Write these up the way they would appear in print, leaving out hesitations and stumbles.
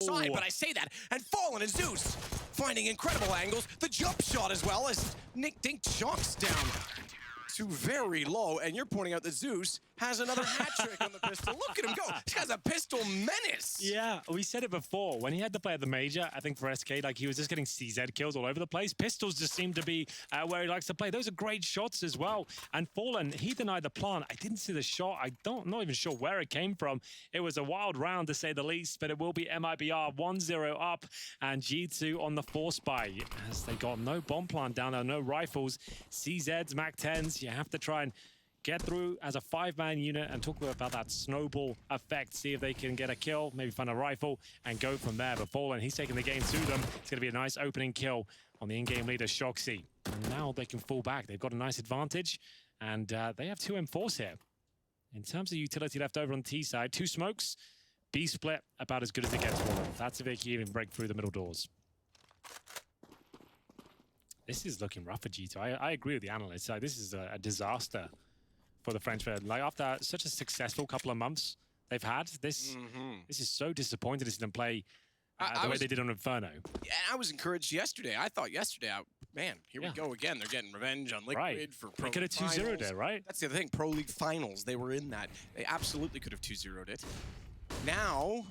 side, but I say that, and Fallen and Zeus finding incredible angles. The jump shot as well as Nick Dink chunks down to very low, and you're pointing out that Zeus has another hat trick on the pistol. Look at him go. This guy's a pistol menace. Yeah, we said it before. When he had to play at the major, I think for SK, like he was just getting CZ kills all over the place. Pistols just seem to be where he likes to play. Those are great shots as well. And Fallen, he denied the plant. I didn't see the shot. Not even sure where it came from. It was a wild round to say the least, but it will be MIBR 1-0 up and G2 on the force buy as they got no bomb plant down there, no rifles. CZs, MAC-10s, you have to try and get through as a 5-man unit and talk about that snowball effect. See if they can get a kill, maybe find a rifle and go from there. But Fallen, he's taking the game to them. It's going to be a nice opening kill on the in-game leader, Shoxy. And now they can fall back. They've got a nice advantage and they have 2 M4s here. In terms of utility left over on the T side, 2 smokes, B split, about as good as it gets for them. That's if they can even break through the middle doors. This is looking rough for G2. I agree with the analysts. This is a disaster for the French fan. Like after such a successful couple of months they've had, this is so disappointing to see them play the way they did on Inferno. Yeah, I was encouraged yesterday. I thought yesterday, man, here we go again. They're getting revenge on Liquid for Pro League They could have 2-0'd it, right? That's the other thing. Pro League Finals, they were in that. They absolutely could have 2-0'd it. Now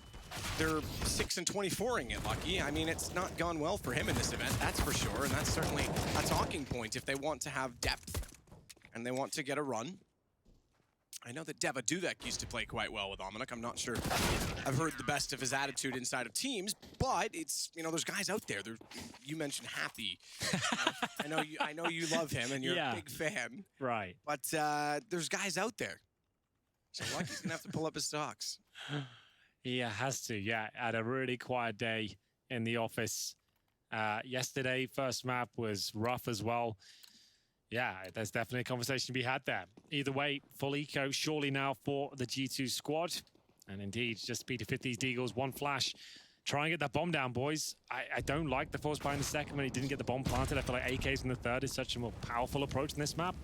they're 6-24ing it, Lucky. I mean, it's not gone well for him in this event, that's for sure. And that's certainly a talking point if they want to have depth and they want to get a run. I know that Deva Duvek used to play quite well with Ominik. I'm not sure I've heard the best of his attitude inside of teams, but it's, you know, there's guys out there. You mentioned Happy. I know you love him and you're a big fan. Right. But there's guys out there. So Lucky's going to have to pull up his stocks. Yeah, has to. Yeah, had a really quiet day in the office. Yesterday, first map was rough as well. Yeah, there's definitely a conversation to be had there. Either way, full eco surely now for the G2 squad. And indeed, just P250's Deagles, 1 flash. Try and get that bomb down, boys. I don't like the force buy in the second when he didn't get the bomb planted. I feel like AKs in the third is such a more powerful approach in this map.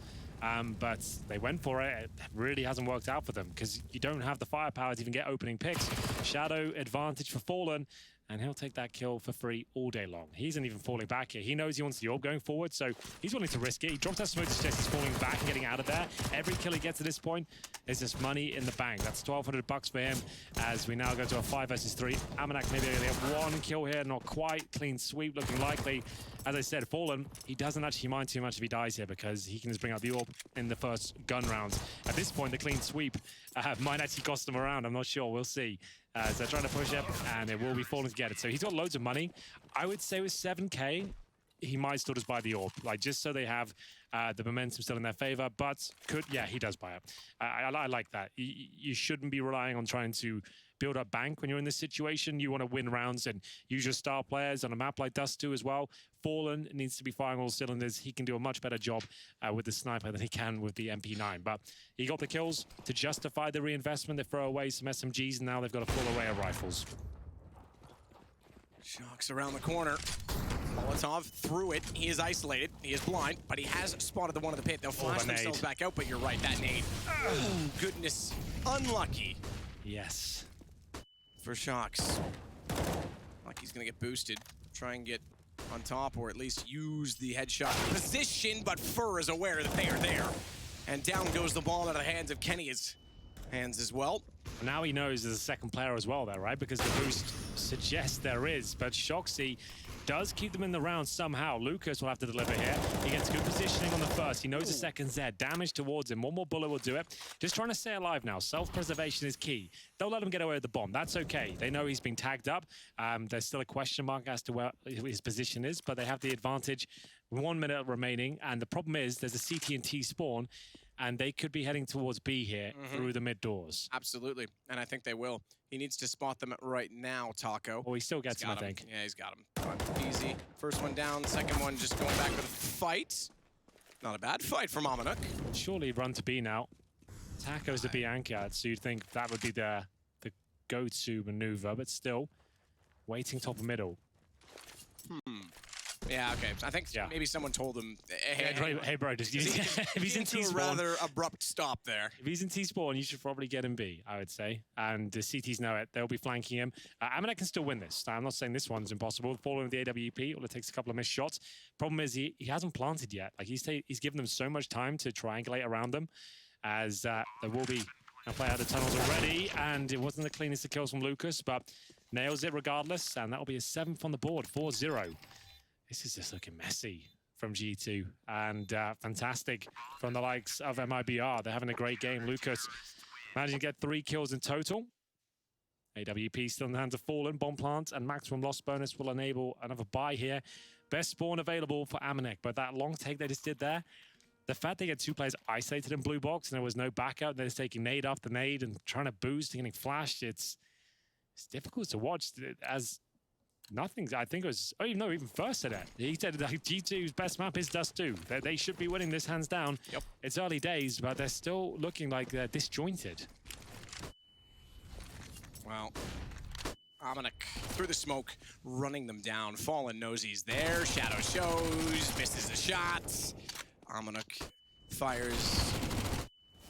But they went for it. It really hasn't worked out for them because you don't have the firepower to even get opening picks. Shadow advantage for Fallen, and he'll take that kill for free all day long. He isn't even falling back here. He knows he wants the orb going forward, so he's willing to risk it. He dropped that smoke to suggest he's falling back and getting out of there. Every kill he gets at this point is just money in the bank. That's 1,200 bucks for him as we now go to a 5 versus 3. Amanak maybe only have 1 kill here, not quite. Clean sweep looking likely. As I said, Fallen, he doesn't actually mind too much if he dies here because he can just bring out the orb in the first gun rounds. At this point, the clean sweep might actually cost him around. I'm not sure. We'll see. So they're trying to push it, and it will be Fallen to get it. So he's got loads of money. I would say with 7K, he might still just buy the orb, like just so they have the momentum still in their favor. But he does buy it. I like that. You shouldn't be relying on trying to build up bank when you're in this situation. You want to win rounds and use your star players on a map like Dust2 as well. Fallen needs to be firing all cylinders. He can do a much better job with the sniper than he can with the MP9. But he got the kills to justify the reinvestment. They throw away some SMGs, and now they've got a full array of rifles. Shocks around the corner. Molotov through it. He is isolated. He is blind, but he has spotted the one of the pit. They'll flash themselves back out, but you're right, that nade. Oh, goodness. Unlucky. Yes. For Shocks. Like he's going to get boosted. Try and get on top, or at least use the headshot position, but Fur is aware that they are there. And down goes the ball out of the hands of Kenny's hands as well. Now he knows there's a second player as well there, right? Because the boost suggests there is, but Shoxy does keep them in the round somehow. Lucas will have to deliver here. He gets good positioning on the first. He knows the second's there. Damage towards him. One more bullet will do it. Just trying to stay alive now. Self-preservation is key. Don't let him get away with the bomb. That's okay. They know he's been tagged up. There's still a question mark as to where his position is, but they have the advantage. 1 minute remaining, and the problem is there's a CT and T spawn, and they could be heading towards B here through the mid doors. Absolutely, and I think they will. He needs to spot them right now, Taco. Oh, he still gets him, I think. Yeah, he's got him. Easy. First one down, second one just going back with a fight. Not a bad fight from Ominik. Surely run to B now. Taco's the B anchored, so you'd think that would be the go-to maneuver, but still, waiting top of middle. Yeah, okay. I think Yeah. maybe someone told him, Hey, bro, just if he's in into a T-spawn, rather abrupt stop there. if he's in T-spawn, you should probably get him B, I would say. And the CTs know it. They'll be flanking him. Amanek can still win this. Now, I'm not saying this one's impossible. Falling with the AWP, all it takes a couple of missed shots. Problem is he hasn't planted yet. Like he's given them so much time to triangulate around them, as there will be a play out of tunnels already. And it wasn't the cleanest of kills from Lucas, but nails it regardless. And that'll be a 7th on the board, 4-0. This is just looking messy from G2 and fantastic from the likes of MIBR. They're having a great game. Lucas managing to get 3 kills in total. AWP still in the hands of Fallen. Bomb plant and maximum loss bonus will enable another buy here. Best spawn available for Amanek, but that long take they just did there, the fact they get 2 players isolated in blue box and there was no backup, they're just taking nade after nade and trying to boost and getting flashed. It's difficult to watch as nothing. I think it was, oh, no, even first said it. He said that G2's best map is Dust2. They should be winning this hands down. Yep. It's early days, but they're still looking like they're disjointed. Well, Amanek through the smoke, running them down. Fallen knows he's there. Shadow shows, misses the shot. Amanek fires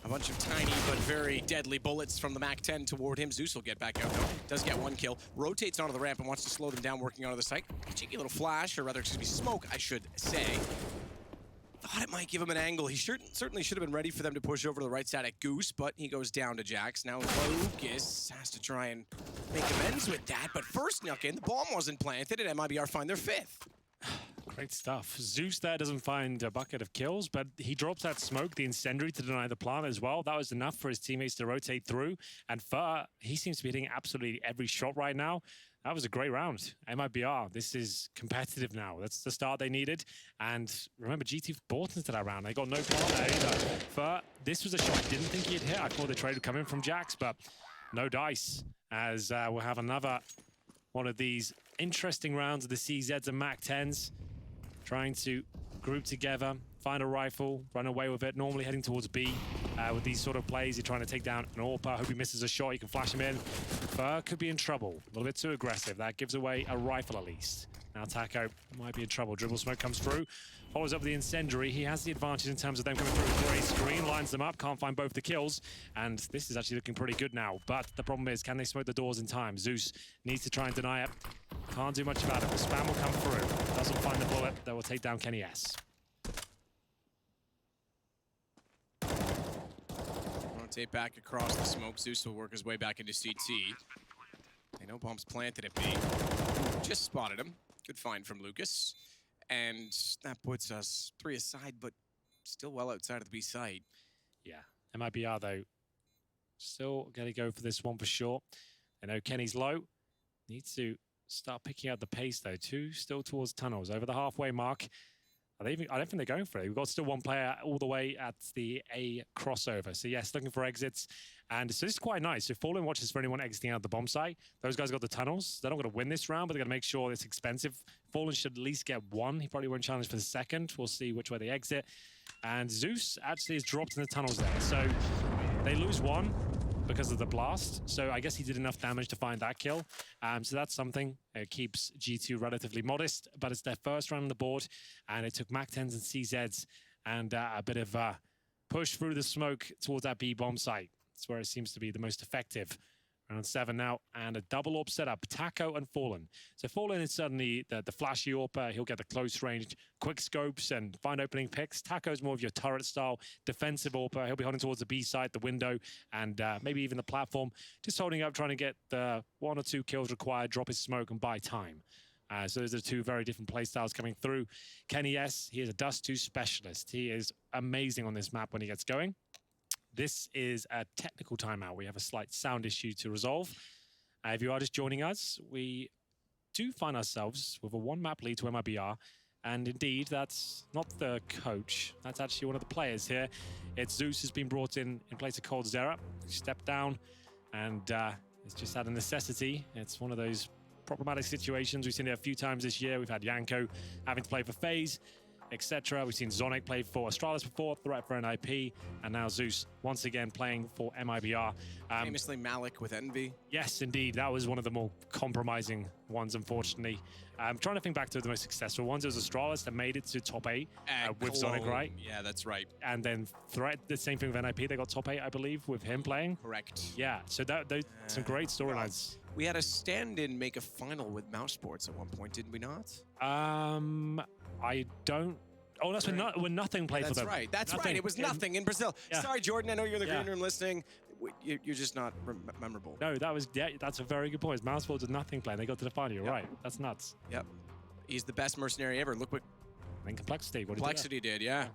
a bunch of tiny but very deadly bullets from the MAC-10 toward him. Zeus will get back out though. Does get 1 kill. Rotates onto the ramp and wants to slow them down working onto the site. A cheeky little flash, or rather, excuse me, smoke, I should say. Thought it might give him an angle. He certainly should have been ready for them to push over to the right side at Goose, but he goes down to Jax. Now Lucas has to try and make amends with that, but first snuck in. The bomb wasn't planted, and MIBR find their 5th. Great stuff. Zeus there doesn't find a bucket of kills, but he drops that smoke, the incendiary, to deny the plant as well. That was enough for his teammates to rotate through. And Fur, he seems to be hitting absolutely every shot right now. That was a great round. MIBR, this is competitive now. That's the start they needed. And remember, GT bought into that round. They got no plant there either. Fur, this was a shot I didn't think he'd hit. I thought the trade would come in from Jax, but no dice. As we'll have another one of these interesting rounds of the CZs and MAC-10s. Trying to group together, find a rifle, run away with it. Normally heading towards B with these sort of plays. You're trying to take down an AWP. Hope he misses a shot. You can flash him in. Fur could be in trouble. A little bit too aggressive. That gives away a rifle at least. Now Taco might be in trouble. Dribble smoke comes through. Follows up with the incendiary. He has the advantage in terms of them coming through a great screen. Lines them up. Can't find both the kills. And this is actually looking pretty good now. But the problem is, can they smoke the doors in time? Zeus needs to try and deny it. Can't do much about it. The spam will come through. Doesn't find the bullet. That will take down Kenny S. Rotate back across the smoke. Zeus will work his way back into CT. They know bombs planted at B. Just spotted him. Good find from Lucas. And that puts us 3 aside, but still well outside of the B site. Yeah, MIBR though, still going to go for this one for sure. I know Kenny's low. Needs to start picking up the pace though. 2 still towards tunnels over the halfway mark. I don't think they're going for it. We've got still 1 player all the way at the A crossover. So yes, looking for exits. And so this is quite nice. If Fallen watches for anyone exiting out of the bomb site, those guys got the tunnels. They're not going to win this round, but they're going to make sure it's expensive. Fallen should at least get 1. He probably won't challenge for the 2nd. We'll see which way they exit. And Zeus actually is dropped in the tunnels there. So they lose 1 because of the blast. So I guess he did enough damage to find that kill. So that's something. It keeps G2 relatively modest, but it's their first round on the board. And it took MAC-10s and CZs and a bit of push through the smoke towards that B bomb site. That's where it seems to be the most effective. Round 7 now, and a double AWP setup, Taco and Fallen. So Fallen is certainly the flashy AWP. He'll get the close range, quick scopes, and find opening picks. Taco is more of your turret style, defensive AWP. He'll be holding towards the B side, the window, and maybe even the platform. Just holding up, trying to get the 1 or 2 kills required, drop his smoke, and buy time. So those are 2 very different playstyles coming through. Kenny S, he is a Dust2 specialist. He is amazing on this map when he gets going. This is a technical timeout. We have a slight sound issue to resolve. If you are just joining us, we do find ourselves with a 1-map lead to MIBR. And indeed, that's not the coach. That's actually one of the players here. It's Zeus has been brought in place of Cold Zera. He stepped down, and it's just out of necessity. It's one of those problematic situations. We've seen it a few times this year. We've had Yanko having to play for FaZe. etc. We've seen Zonic play for Astralis before, threat for NIP, and now Zeus once again playing for MIBR. Famously Malik with Envy. Yes, indeed. That was one of the more compromising ones, unfortunately. I'm trying to think back to the most successful ones. It was Astralis that made it to top 8 with Zonic, right? Yeah, that's right. And then Threat, the same thing with NIP. They got top 8, I believe, with him playing. Correct. Yeah, so those some great storylines. We had a stand-in make a final with Mouse Sports at one point, did we not? I don't. Oh, that's when Nothing played for them. That's right. That's right. It was Nothing in Brazil. Yeah. Sorry, Jordan. I know you're in the green room listening. You're just not memorable. No, that's a very good point. Mouse Sports did Nothing play, and they got to the final. You're right. That's nuts. Yep. He's the best mercenary ever. Look what Complexity. What Complexity did. Yeah.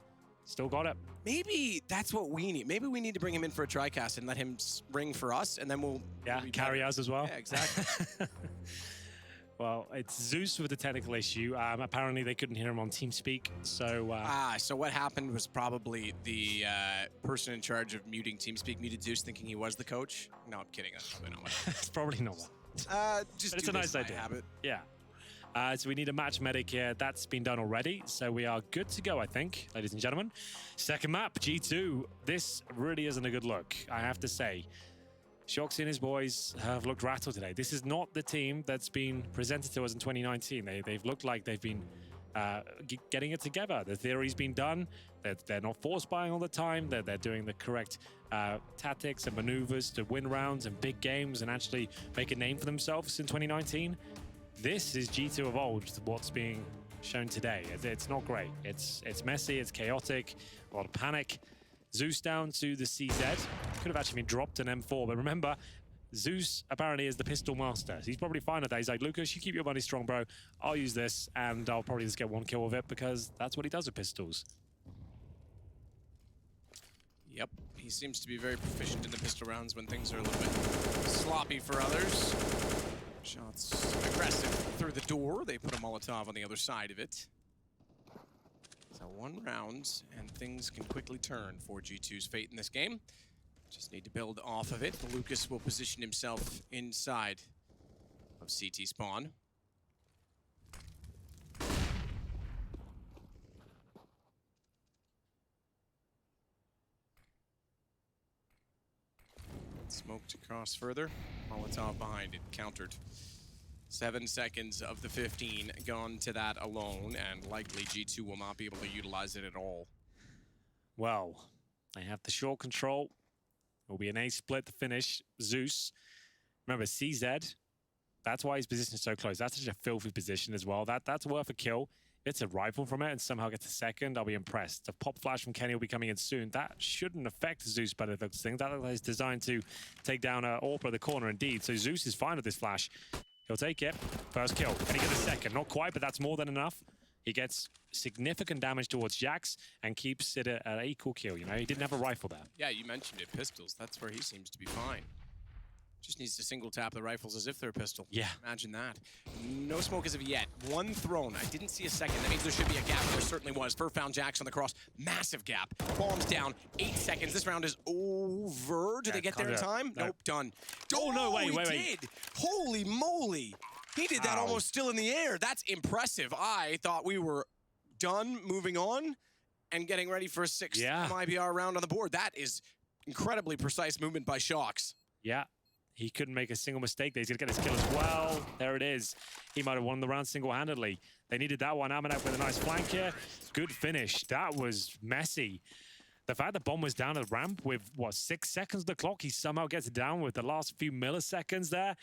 Still got it. Maybe that's what we need. Maybe we need to bring him in for a TriCast and let him ring for us, and then we'll carry us as well. Yeah, exactly. Well, it's Zeus with the technical issue. Apparently, they couldn't hear him on TeamSpeak, so... so what happened was probably the person in charge of muting TeamSpeak muted Zeus thinking he was the coach. No, I'm kidding. That's probably not what happened. It's probably not. Just it's a nice idea. Habit. Yeah. So we need a match medic here. That's been done already, so we are good to go, I think, ladies and gentlemen. Second map, G2. This really isn't a good look, I have to say. Shoxy and his boys have looked rattled today. This is not the team that's been presented to us in 2019. They've looked like they've been getting it together. The theory's been done. They're not force buying all the time. They're doing the correct tactics and maneuvers to win rounds and big games and actually make a name for themselves in 2019. This is G2 of old, what's being shown today. It's not great. It's messy, it's chaotic, a lot of panic. Zeus down to the CZ. Could have actually been dropped an M4, but remember, Zeus apparently is the pistol master. He's probably fine at that. He's like, Lucas, you keep your money strong, bro. I'll use this, and I'll probably just get one kill with it because that's what he does with pistols. Yep, he seems to be very proficient in the pistol rounds when things are a little bit sloppy for others. Shots aggressive through the door. They put a Molotov on the other side of it. So one round, and things can quickly turn for G2's fate in this game. Just need to build off of it. Lucas will position himself inside of CT spawn. Smoked across further. Molotov behind it, countered. 7 seconds of the 15 gone to that alone, and likely G2 will not be able to utilize it at all. Well, they have the short control. It will be an A split to finish. Zeus. Remember, CZ, that's why his position is so close. That's such a filthy position as well. That's worth a kill. If it's a rifle from it and somehow gets a second, I'll be impressed. The pop flash from Kenny will be coming in soon. That shouldn't affect Zeus by the looks of things. That is designed to take down AWP at the corner indeed. So Zeus is fine with this flash. He'll take it. First kill. Can he get a second? Not quite, but that's more than enough. He gets significant damage towards Jax and keeps it at an equal kill. You know, he didn't have a rifle there. Yeah, you mentioned it. Pistols. That's where he seems to be fine. Just needs to single tap the rifles as if they're a pistol. Yeah. Imagine that. No smoke as of yet. One thrown. I didn't see a second. That means there should be a gap. There certainly was. Fur found Jax on the cross. Massive gap. Bombs down. 8 seconds. This round is over. Do they get there in time? No. Nope. Done. Oh, no. Wait. Did. Holy moly. He did that almost still in the air. That's impressive. I thought we were done, moving on, and getting ready for a 6th MIBR round on the board. That is incredibly precise movement by Shox. Yeah. He couldn't make a single mistake there. He's going to get his kill as well. There it is. He might have won the round single-handedly. They needed that one. Amanak with a nice flank here. Good finish. That was messy. The fact that Bomb was down at the ramp with, what, 6 seconds of the clock, he somehow gets it down with the last few milliseconds there.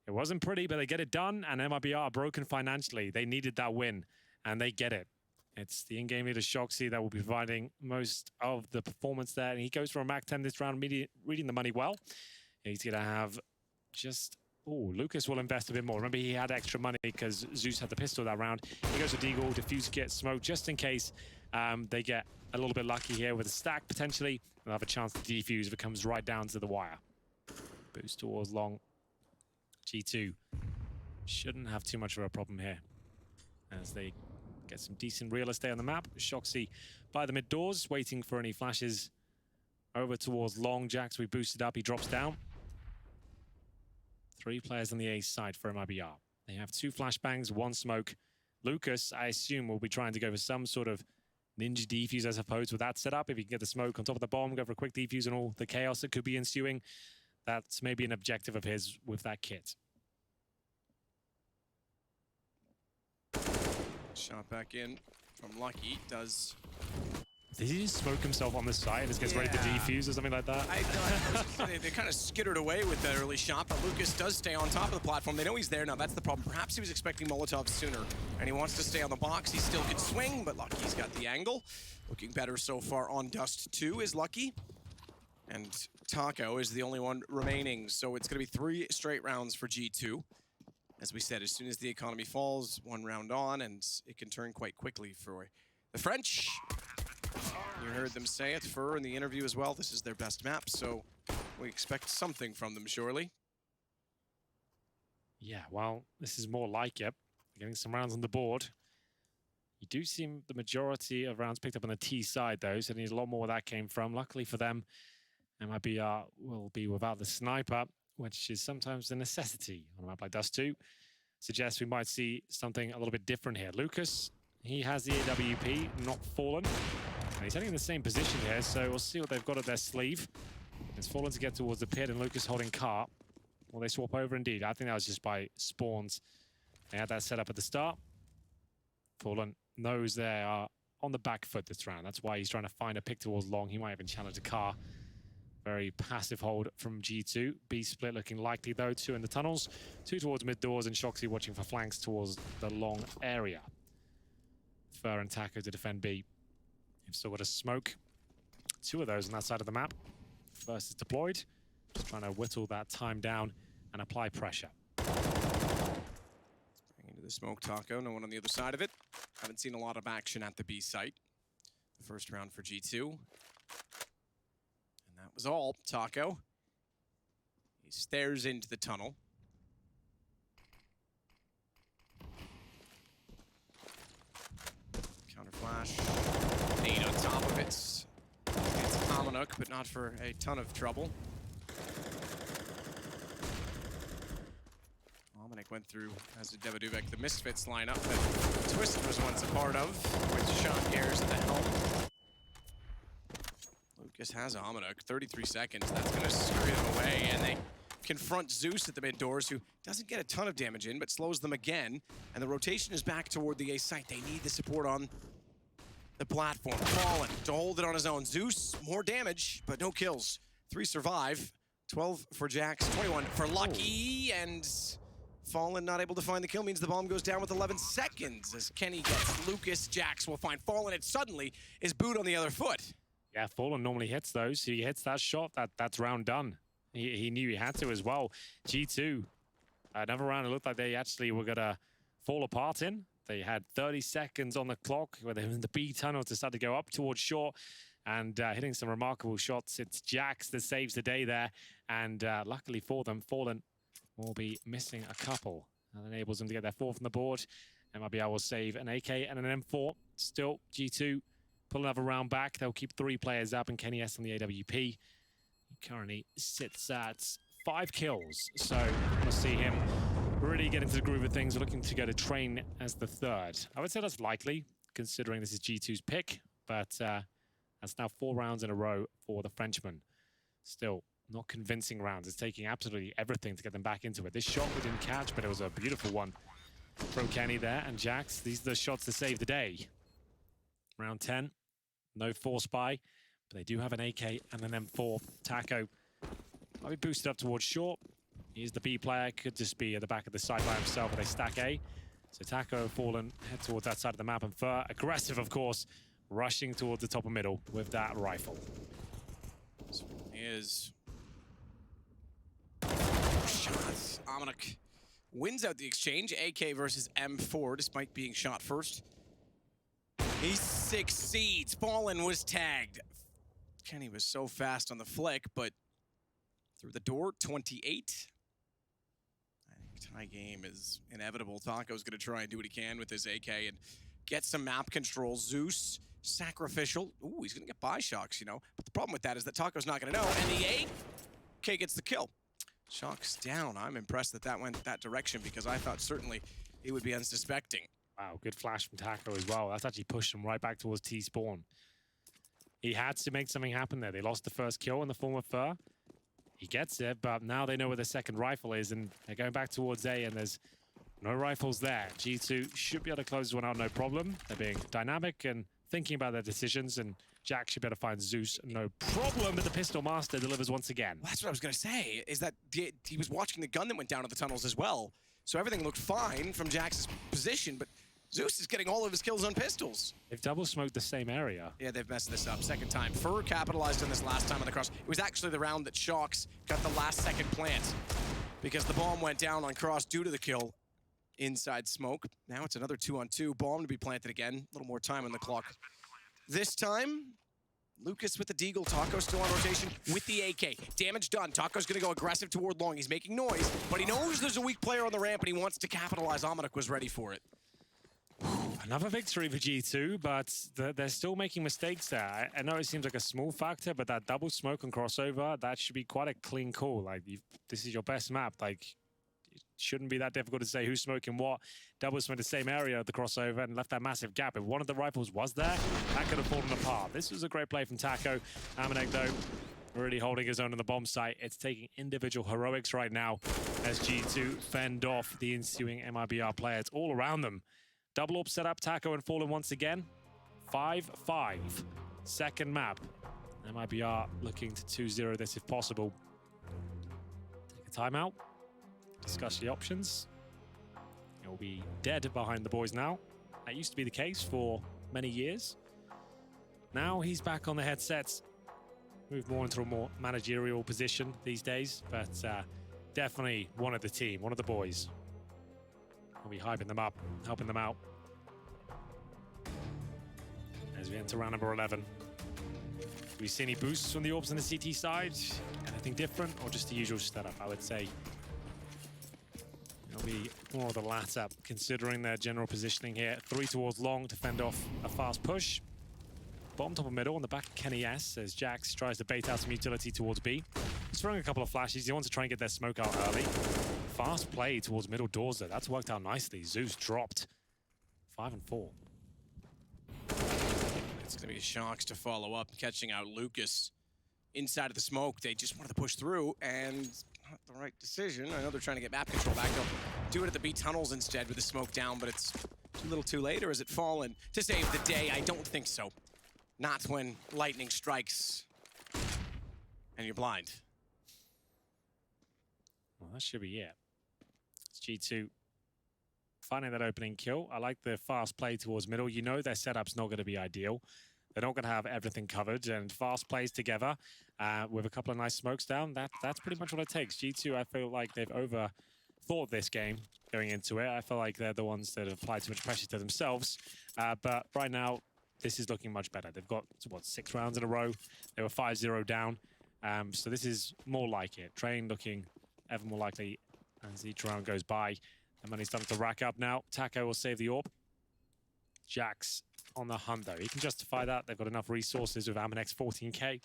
It wasn't pretty, but they get it done, and MIBR are broken financially. They needed that win, and they get it. It's the in-game leader, Shoxy, that will be providing most of the performance there. And he goes for a Mac 10 this round, reading the money well. He's going to have just... Oh, Lucas will invest a bit more. Remember, he had extra money because Zeus had the pistol that round. He goes for Deagle, diffuse kit, smoke, just in case they get a little bit lucky here with a stack, potentially. They'll have a chance to defuse if it comes right down to the wire. Boost towards long. G2 shouldn't have too much of a problem here as they get some decent real estate on the map. Shoxy by the mid doors, waiting for any flashes over towards long. Jax, we boosted up, he drops down. 3 players on the A side for MIBR. They have 2 flashbangs, 1 smoke, Lucas, I assume, will be trying to go for some sort of ninja defuse, I suppose, with that setup. If he can get the smoke on top of the bomb, go for a quick defuse and all the chaos that could be ensuing. That's maybe an objective of his with that kit. Shot back in from Lucky. Does... Did he just smoke himself on the side and just gets ready to defuse or something like that? I thought they kind of skittered away with that early shot, but Lucas does stay on top of the platform. They know he's there now. That's the problem. Perhaps he was expecting Molotov sooner, and he wants to stay on the box. He still can swing, but Lucky's got the angle. Looking better so far on Dust2 is Lucky. And Taco is the only one remaining, so it's going to be 3 straight rounds for G2. As we said, as soon as the economy falls, 1 round on, and it can turn quite quickly for the French. You heard them say it, Fur, in the interview as well. This is their best map, so we expect something from them, surely. Yeah, well, this is more like it. Getting some rounds on the board. You do seem the majority of rounds picked up on the T side, though, so there's a lot more where that came from. Luckily for them, MIBR will be without the sniper, which is sometimes a necessity on a map like Dust2. Suggests we might see something a little bit different here. Lucas, he has the AWP, not Fallen. And he's heading in the same position here, so we'll see what they've got at their sleeve. It's Fallen to get towards the pit and Lucas holding car. Will they swap over indeed? I think that was just by spawns. They had that set up at the start. Fallen knows they are on the back foot this round. That's why he's trying to find a pick towards long. He might even challenge a car. Very passive hold from G2. B split looking likely though. 2 in the tunnels, 2 towards mid doors, and Shoxy watching for flanks towards the long area. Fur and Taco to defend B. You've still got a smoke. 2 of those on that side of the map. First is deployed. Just trying to whittle that time down and apply pressure. Bring into the smoke, Taco. No one on the other side of it. Haven't seen a lot of action at the B site. The first round for G2. And that was all. Taco. He stares into the tunnel. Counter flash. Nade on top of it. It's Amanuk, but not for a ton of trouble. Amanuk went through, as did Devaduvek, the Misfits lineup that Twisted was once a part of, with Sean Gares at the helm. Lucas has Amanuk, 33 seconds. That's going to scurry them away, and they confront Zeus at the mid doors, who doesn't get a ton of damage in, but slows them again. And the rotation is back toward the A site. They need the support on the platform. Fallen to hold it on his own. Zeus, more damage, but no kills. 3 survive. 12 for Jax, 21 for Lucky, and Fallen not able to find the kill means the bomb goes down with 11 seconds as Kenny gets Lucas. Jax will find Fallen. It suddenly is boot on the other foot. Yeah, Fallen normally hits those. He hits that shot, that's round done. He knew he had to as well. G2, another round it looked like they actually were gonna fall apart in. They had 30 seconds on the clock where they were in the B tunnel to start to go up towards short and hitting some remarkable shots. It's Jax that saves the day there, and luckily for them, Fallen will be missing a couple. That enables them to get their 4th on the board. MIBR will save an AK and an M4. Still, G2 pull another round back. They'll keep 3 players up, and Kenny S on the AWP. He currently sits at 5 kills, so we'll see him really get into the groove of things. We're looking to go to train as the 3rd. I would say that's likely, considering this is G2's pick, but that's now 4 rounds in a row for the Frenchman. Still, not convincing rounds. It's taking absolutely everything to get them back into it. This shot we didn't catch, but it was a beautiful one from Kenny there. And Jax, these are the shots to save the day. Round 10, no force buy, but they do have an AK and an M4. Taco might be boosted up towards short. He's the B player, could just be at the back of the side by himself, but they stack A. So Taco, Fallen, head towards that side of the map, and Fur, aggressive of course, rushing towards the top of middle with that rifle. He is. Shots. Amanuk wins out the exchange. AK versus M4, despite being shot first. He succeeds. Fallen was tagged. Kenny was so fast on the flick, but through the door, 28. I think tie game is inevitable. Taco's going to try and do what he can with his AK and get some map control. Zeus, sacrificial. Ooh, he's going to get buy shocks, you know. But the problem with that is that Taco's not going to know, and the AK gets the kill. Shocks down. I'm impressed that that went that direction because I thought certainly he would be unsuspecting. Wow, good flash from Taco as well. That's actually pushed him right back towards T-spawn. He had to make something happen there. They lost the first kill in the form of Fur. He gets it, but now they know where the second rifle is, and they're going back towards A, and there's no rifles there. G2 should be able to close this one out, no problem. They're being dynamic and thinking about their decisions, and Jack should be able to find Zeus, no problem, but the Pistol Master delivers once again. Well, that's what I was going to say, is that he was watching the gun that went down to the tunnels as well. So everything looked fine from Jack's position, but Zeus is getting all of his kills on pistols. They've double smoked the same area. Yeah, they've messed this up. Second time. Fur capitalized on this last time on the cross. It was actually the round that Shocks got the last second plant because the bomb went down on cross due to the kill inside smoke. Now it's another 2-on-2. Bomb to be planted again. A little more time on the clock. This time, Lucas with the deagle. Taco still on rotation with the AK. Damage done. Taco's going to go aggressive toward long. He's making noise, but he knows there's a weak player on the ramp and he wants to capitalize. Amanuk was ready for it. Another victory for G2, but they're still making mistakes there. I know it seems like a small factor, but that double smoke and crossover, that should be quite a clean call. Like, this is your best map. Like, it shouldn't be that difficult to say who's smoking what. Double smoke the same area of the crossover and left that massive gap. If one of the rifles was there, that could have fallen apart. This was a great play from Taco. Amanek, though, really holding his own on the bomb site. It's taking individual heroics right now as G2 fend off the ensuing MIBR players all around them. Double up setup, Taco and Fallen once again. 5-5. Second map. MIBR looking to 2-0 this if possible. Take a timeout. Discuss the options. He'll be dead behind the boys now. That used to be the case for many years. Now he's back on the headsets. Moved more into a more managerial position these days, but definitely one of the team, one of the boys. We'll be hyping them up, helping them out as we enter round number 11. Do we see any boosts from the orbs on the CT side? Anything different, or just the usual setup? I would say it'll be more of the latter, considering their general positioning here. 3 towards long to fend off a fast push. Bottom top of middle on the back of Kenny S as Jax tries to bait out some utility towards B. He's throwing a couple of flashes. He wants to try and get their smoke out early. Fast play towards middle doors though. That's worked out nicely. Zeus dropped 5 and 4. It's going to be Shocks to follow up, catching out Lucas inside of the smoke. They just wanted to push through, and not the right decision. I know they're trying to get map control back. They'll do it at the B tunnels instead with the smoke down, but it's a little too late, or has it fallen to save the day? I don't think so. Not when lightning strikes and you're blind. Well, that should be it. It's G2 finding that opening kill. I like the fast play towards middle. You know their setup's not going to be ideal. They're not going to have everything covered, and fast plays together with a couple of nice smokes down. That's pretty much what it takes. G2, I feel like they've overthought this game going into it. I feel like they're the ones that have applied too much pressure to themselves. But right now, this is looking much better. They've got, what, 6 rounds in a row. They were 5-0 down. So this is more like it. Train looking ever more likely as each round goes by. The money's starting to rack up now. Taco will save the orb. Jax on the hunt, though. He can justify that. They've got enough resources with Amanek's 14k.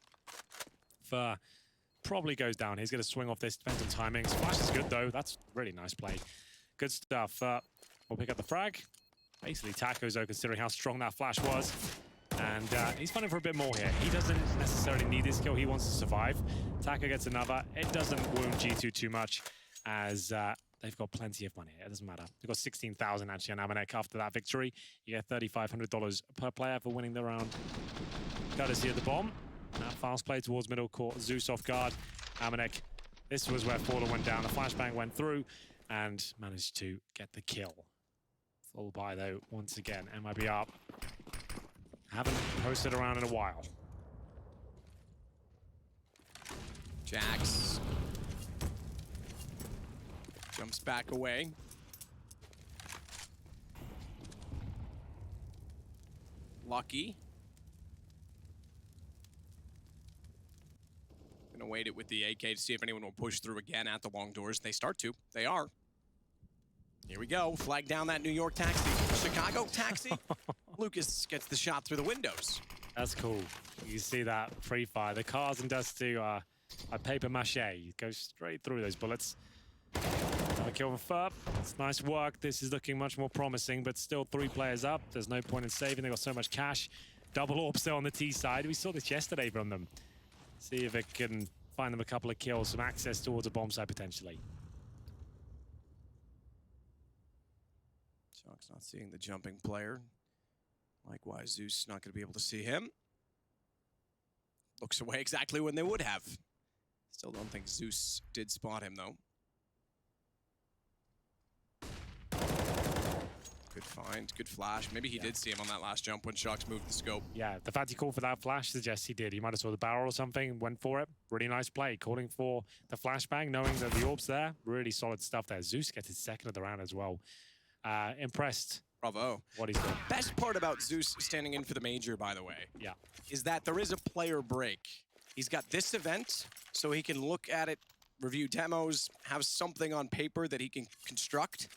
Fur probably goes down. He's going to swing off this. Depends on timings. Flash is good, though. That's really nice play. Good stuff. We'll pick up the frag. Basically, Taco's, though, considering how strong that flash was. And he's fighting for a bit more here. He doesn't necessarily need this kill. He wants to survive. Taco gets another. It doesn't wound G2 too much as they've got plenty of money. It doesn't matter. They've got 16,000 actually on Amanek after that victory. You get $3,500 per player for winning the round. Courtesy of the bomb. That fast play towards middle court. Zeus off guard. Amanek. This was where Fallen went down. The flashbang went through and managed to get the kill. Full buy though, once again. MIBR haven't posted around in a while. Jax jumps back away. Lucky. Gonna wait it with the AK to see if anyone will push through again at the long doors. They start to. They are. Here we go. Flag down that New York taxi. Chicago taxi. Lucas gets the shot through the windows. That's cool. You see that free fire. The cars in Dust2 are paper mache. You go straight through those bullets. Another kill from Ferb. It's nice work. This is looking much more promising, but still 3 players up. There's no point in saving. They've got so much cash. Double AWP still on the T side. We saw this yesterday from them. See if it can find them a couple of kills, some access towards a bomb site potentially. Shock's not seeing the jumping player. Likewise, Zeus not going to be able to see him. Looks away exactly when they would have. Still don't think Zeus did spot him, though. Good find, good flash. Maybe he did see him on that last jump when Shox moved the scope. Yeah, the fact he called for that flash suggests he did. He might have saw the barrel or something, went for it. Really nice play, calling for the flashbang, knowing that the AWP's there. Really solid stuff there. Zeus gets his second of the round as well. Impressed. Bravo. What he's doing. Best part about Zeus standing in for the major, by the way, is that there is a player break. He's got this event, so he can look at it, review demos, have something on paper that he can construct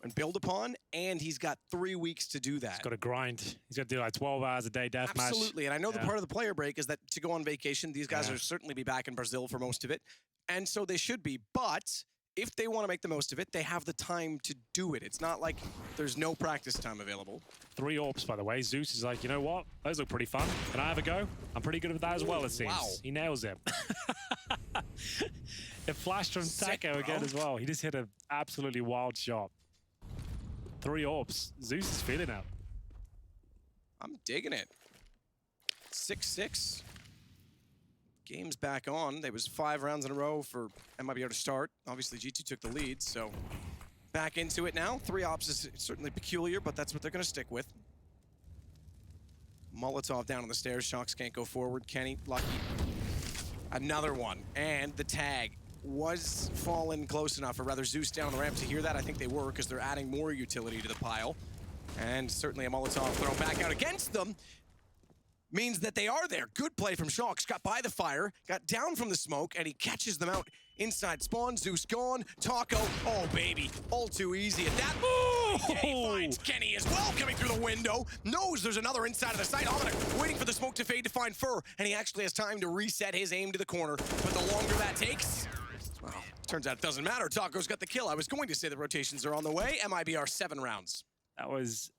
and build upon, and he's got 3 weeks to do that. He's got to grind. He's got to do like 12 hours a day deathmatch. Absolutely, and I know the part of the player break is that to go on vacation, these guys will certainly be back in Brazil for most of it, and so they should be, but if they want to make the most of it, they have the time to do it. It's not like there's no practice time available. 3 AWPs, by the way. Zeus is like, you know what? Those look pretty fun. Can I have a go? I'm pretty good at that as well, it seems. Wow. He nails it. It flashed from Taco again as well. He just hit an absolutely wild shot. 3 AWPs. Zeus is feeling it. I'm digging it. 6-6. Game's back on. There was 5 rounds in a row for MIBR to start. Obviously, G2 took the lead, so back into it now. 3 ops is certainly peculiar, but that's what they're going to stick with. Molotov down on the stairs. Shox can't go forward. Kenny, lucky. Another one. And the tag was fallen close enough, or rather Zeus down on the ramp to hear that. I think they were, because they're adding more utility to the pile. And certainly a Molotov thrown back out against them means that they are there. Good play from Shox. Got by the fire, got down from the smoke, and he catches them out inside spawn. Zeus gone. Taco, oh baby, all too easy at that. Oh! He finds Kenny as well coming through the window. Knows there's another inside of the site. Omnic waiting for the smoke to fade to find Fur, and he actually has time to reset his aim to the corner. But the longer that takes, well, turns out it doesn't matter. Taco's got the kill. I was going to say the rotations are on the way. MIBR 7 rounds. That was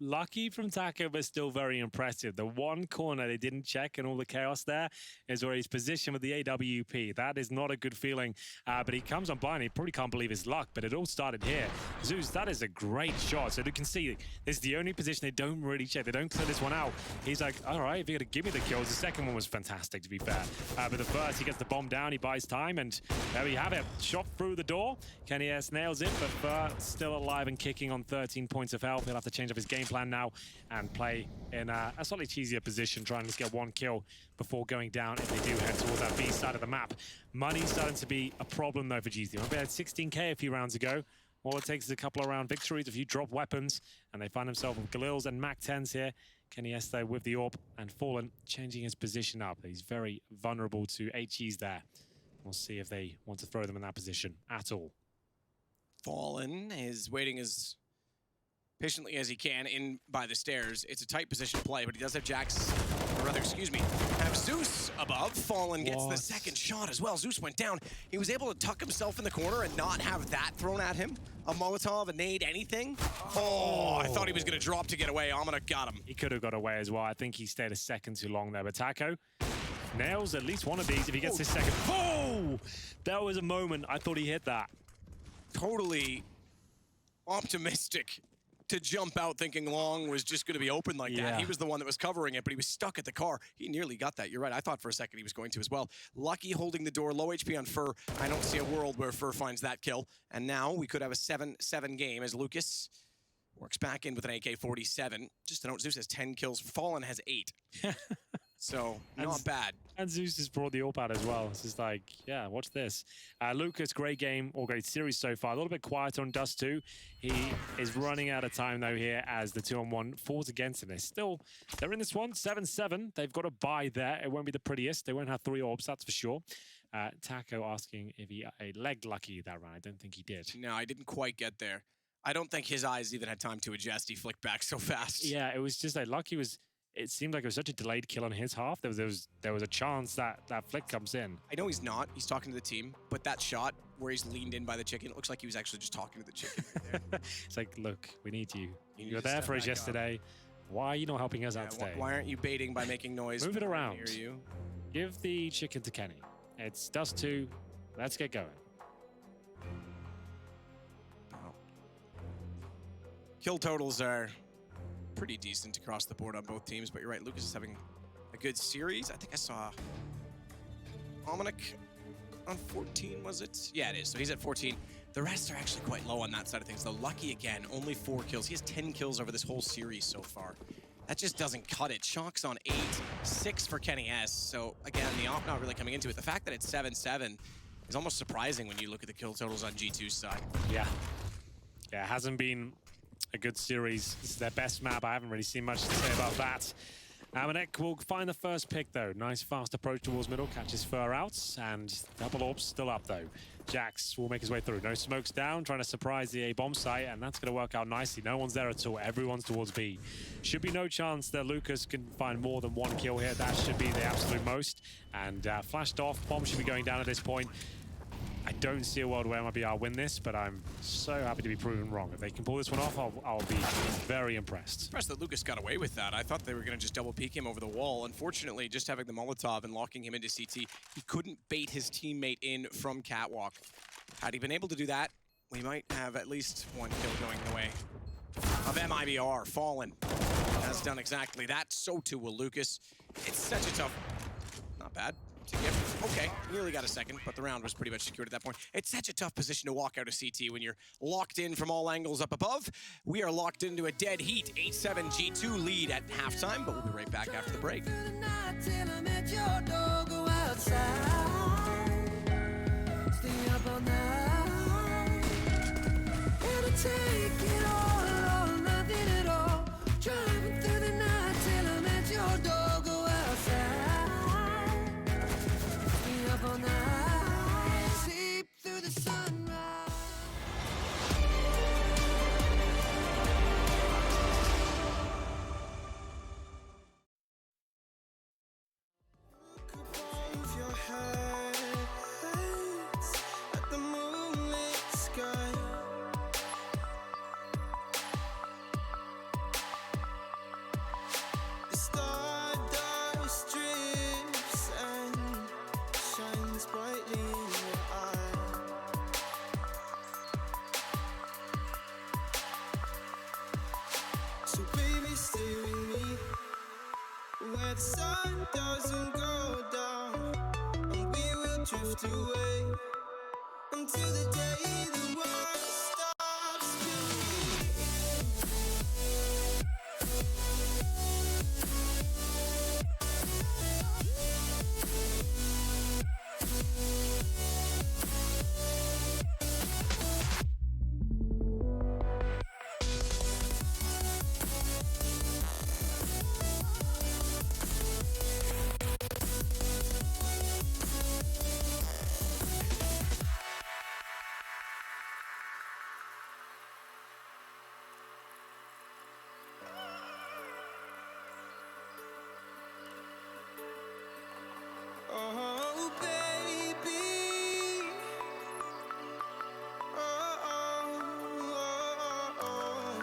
lucky from Taco, but still very impressive. The one corner they didn't check and all the chaos there is where he's positioned with the AWP. That is not a good feeling, but he comes on blind. He probably can't believe his luck, but it all started here. Zeus, that is a great shot. So you can see this is the only position they don't really check. They don't clear this one out. He's like, all right, if you're going to give me the kills. The second one was fantastic, to be fair. But the first, he gets the bomb down, he buys time, and there we have it. Shot through the door. Kenny S nails it, but still alive and kicking on 13 points of health. He'll have to change up his game plan now and play in a slightly cheesier position, trying to get 1 kill before going down if they do head towards that B side of the map. Money's starting to be a problem though for GT. Remember, they had 16K a few rounds ago. All it takes is a couple of round victories, a few drop weapons, and they find themselves with Galils and Mac 10s here. Kenny Este with the AWP, and Fallen changing his position up. He's very vulnerable to HEs there. We'll see if they want to throw them in that position at all. Fallen is waiting as patiently as he can in by the stairs. It's a tight position to play, but he does have Jax, or rather, excuse me, have Zeus above. Fallen gets the second shot as well. Zeus went down. He was able to tuck himself in the corner and not have that thrown at him. A Molotov, a nade, anything. Oh, I thought he was going to drop to get away. Amina got him. He could have got away as well. I think he stayed a second too long there. But Taco nails at least one of these if he gets his second. Oh, that was a moment. I thought he hit that. Totally optimistic to jump out thinking Long was just going to be open like that. He was the one that was covering it, but he was stuck at the car. He nearly got that. You're right. I thought for a second he was going to as well. Lucky holding the door. Low HP on Fur. I don't see a world where Fur finds that kill. And now we could have a 7-7 game as Lucas works back in with an AK-47. Just to note, Zeus has 10 kills. Fallen has 8. So, not bad. And Zeus has brought the AWP out as well. It's just like, yeah, watch this. Lucas, great game, or great series so far. A little bit quieter on Dust2. He is running out of time, though, here as the 2-on-1 falls against him. They're in this one, 7-7. They've got a bye there. It won't be the prettiest. They won't have 3 AWPs, that's for sure. Taco asking if he legged Lucky that round. I don't think he did. No, I didn't quite get there. I don't think his eyes even had time to adjust. He flicked back so fast. Yeah, it was just like Lucky was it seemed like it was such a delayed kill on his half. There was a chance that that flick comes in. I know he's not. He's talking to the team, but that shot where he's leaned in by the chicken, it looks like he was actually just talking to the chicken right there. It's like, look, we need you. You You were need to there step for us back up. yesterday. Why are you not helping us Yeah, out today? why aren't you baiting by making noise? Move it when I around. hear you? Give the chicken to Kenny. It's Dust2. Let's get going. Well, kill totals are pretty decent across the board on both teams, but you're right, Lucas is having a good series. I think I saw Ominic on 14, was it? Yeah, it is. So he's at 14. The rest are actually quite low on that side of things. Though Lucky, again, only 4 kills. He has 10 kills over this whole series so far. That just doesn't cut it. Shock's on 8, 6 for Kenny S. So again, the op not really coming into it. The fact that it's 7-7 is almost surprising when you look at the kill totals on G2's side. Yeah. Yeah, it hasn't been a good series. This is their best map. I haven't really seen much to say about that. Amanek will find the first pick, though. Nice, fast approach towards middle, catches Fur out, and double orbs still up, though. Jax will make his way through. No smokes down, trying to surprise the A bomb site, and that's going to work out nicely. No one's there at all. Everyone's towards B. Should be no chance that Lucas can find more than 1 kill here. That should be the absolute most. And flashed off. Bomb should be going down at this point. I don't see a world where MIBR win this, but I'm so happy to be proven wrong. If they can pull this one off, I'll be very impressed. Impressed that Lucas got away with that. I thought they were going to just double peek him over the wall. Unfortunately, just having the Molotov and locking him into CT, he couldn't bait his teammate in from Catwalk. Had he been able to do that, we might have at least 1 kill going the way of MIBR. Fallen has done exactly that. So too will Lucas. It's such a tough... Not bad. To get. Okay, nearly got a second, but the round was pretty much secured at that point. It's such a tough position to walk out of CT when you're locked in from all angles up above. We are locked into a dead heat. 8-7 G2 lead at halftime, but we'll be right back after the break. Where the sun doesn't go down, and we will drift away until the day the world stops spinning. Oh, baby. Oh, oh, oh, oh.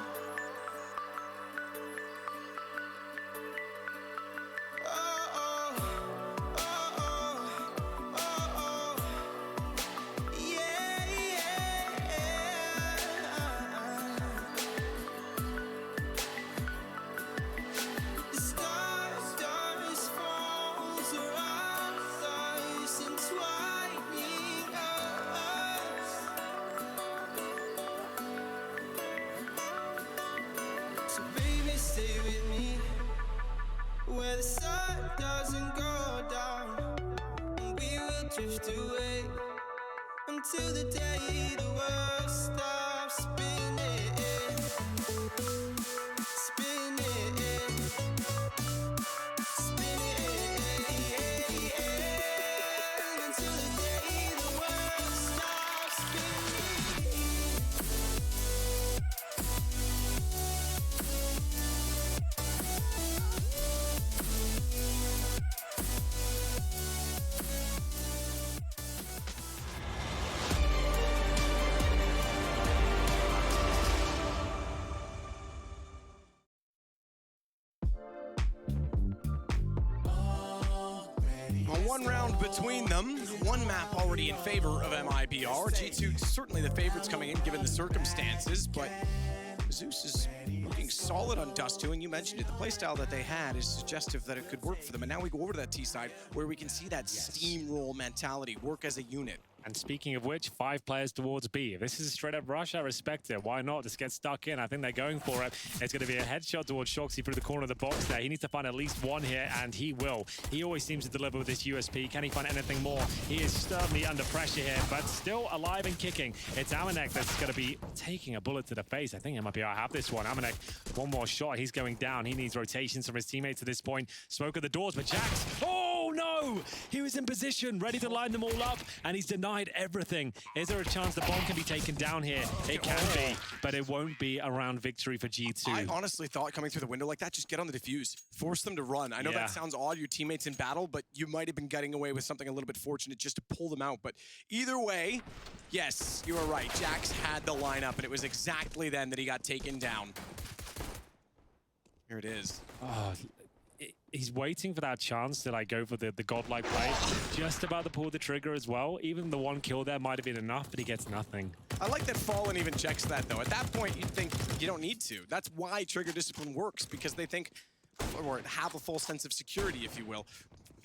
Oh, oh, oh, oh, oh. Yeah, yeah. The stars falls around us, entwining us. So baby, stay with me where the sun doesn't go down, and we will drift away until the day the world stops spinning, spinning, spinning, until the day the world stops spinning. one round between them. One map already in favor of MIBR. G2 certainly the favorites coming in given the circumstances, but Zeus is looking solid on Dust2, and you mentioned it. The playstyle that they had is suggestive that it could work for them. And now we go over to that T side where we can see that steamroll mentality work as a unit. And speaking of which, 5 players towards B. If this is a straight-up rush, I respect it. Why not? Just get stuck in. I think they're going for it. It's going to be a headshot towards Shoxy through the corner of the box there. He needs to find at least one here, and he will. He always seems to deliver with this USP. Can he find anything more? He is certainly under pressure here, but still alive and kicking. It's Amanek that's going to be taking a bullet to the face. I think MIBR have this one. Amanek, one more shot. He's going down. He needs rotations from his teammates at this point. Smoke at the doors, but Jax... Oh, no! He was in position, ready to line them all up, and he's denied everything. Is there a chance the bomb can be taken down here? It can be, but it won't be a round victory for G2. I honestly thought coming through the window like that, just get on the defuse. Force them to run. I know that sounds odd, your teammates in battle, but you might have been getting away with something a little bit fortunate just to pull them out. But either way, yes, you are right. Jax had the lineup, and it was exactly then that he got taken down. Here it is. Oh, he's waiting for that chance to go for the godlike play. Just about to pull the trigger as well. Even the one kill there might have been enough, but he gets nothing. I like that Fallen even checks that, though. At that point, you'd think you don't need to. That's why trigger discipline works, because they think, or have a full sense of security, if you will.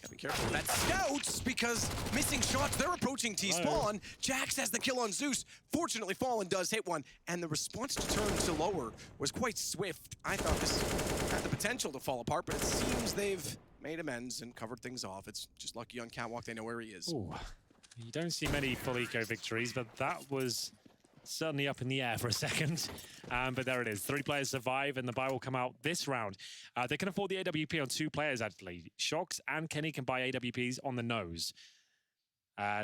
Gotta be careful. That's scouts, because missing shots, they're approaching T-spawn. Jax has the kill on Zeus. Fortunately, Fallen does hit one, and the response to turn to lower was quite swift. I thought this had the potential to fall apart, but it seems they've made amends and covered things off. It's just lucky on Catwalk, they know where he is. Ooh. You don't see many full eco victories, but that was certainly up in the air for a second. But there it is. 3 players survive, and the buy will come out this round. They can afford the AWP on 2 players, actually. Shox and Kenny can buy AWPs on the nose.